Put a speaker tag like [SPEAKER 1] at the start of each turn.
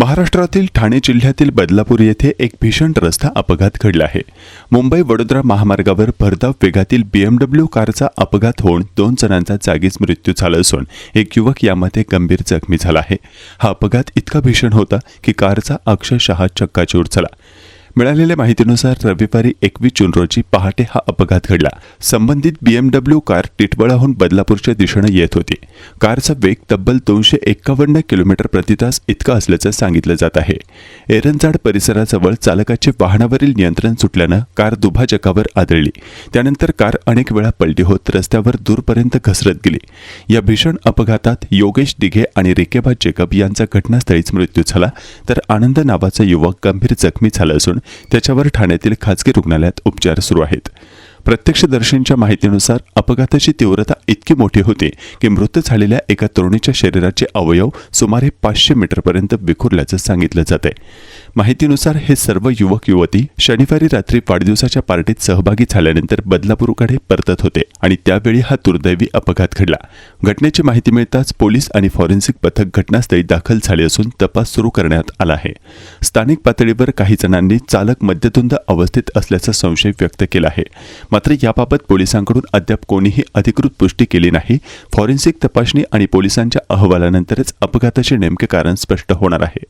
[SPEAKER 1] महाराष्ट्रातील ठाणे जिल्ह्यातील बदलापूर येथे एक भीषण रस्ता अपघात घडला आहे। मुंबई वडोदरा महामार्गावर भरधाव वेगातील BMW कारचा अपघात होऊन 2 जणांचा जागीच मृत्यू झाला असून एक युवक यामध्ये गंभीर जखमी झाला आहे। हा अपघात इतका भीषण होता की कारचा अक्षरशः चक्काचूर झाला। मिळालेल्या माहितीनुसार रविवारी 21 जून रोजी पहाटे हा अपघात घडला। संबंधित BMW कार टिटवाळाहून बदलापूरच्या दिशेने येत होती। कारचा वेग तब्बल 251 किलोमीटर प्रति तास इतका असल्याचं सांगितलं जात आहे। एरंजाड परिसराजवळ चालकाचे वाहनावरील नियंत्रण सुटल्यानं कार दुभाजकावर आदळली। त्यानंतर कार अनेक वेळा पलटी होत रस्त्यावर दूरपर्यंत घसरत गेली। या भीषण अपघातात योगेश दिघे आणि रिकेबा जेकब यांचा घटनास्थळीच मृत्यू झाला, तर आनंद नावाचा युवक गंभीर जखमी झाला असून त्याच्यावर ठाण्यातील खासगी रुग्णालयात उपचार सुरू आहेत। प्रत्यक्षदर्शींच्या माहितीनुसार अपघाताची तीव्रता इतकी मोठी होती की मृत झालेल्या एका तरुणीच्या शरीराचे अवयव सुमारे 500 मीटरपर्यंत विखुरल्याचं सांगितलं जात आहे। माहितीनुसार हे सर्व युवक युवती शनिवारी रात्री वाढदिवसाच्या पार्टीत सहभागी झाल्यानंतर बदलापूरकडे परतत होते आणि त्यावेळी हा दुर्दैवी अपघात घडला। घटनेची माहिती मिळताच पोलीस आणि फॉरेन्सिक पथक घटनास्थळी दाखल झाले असून तपास सुरू करण्यात आला आहे। स्थानिक पातळीवर काही जणांनी चालक मद्यधुंद अवस्थेत असल्याचा संशय व्यक्त केला आहे, मात्र याबाबत पोलिसांकडून अद्याप कोणीही अधिकृत पुष्टी केली नाही। फॉरेन्सिक तपासणी आणि पोलिसांच्या अहवालानंतरच अपघाताचे नेमके कारण स्पष्ट होणार आहे।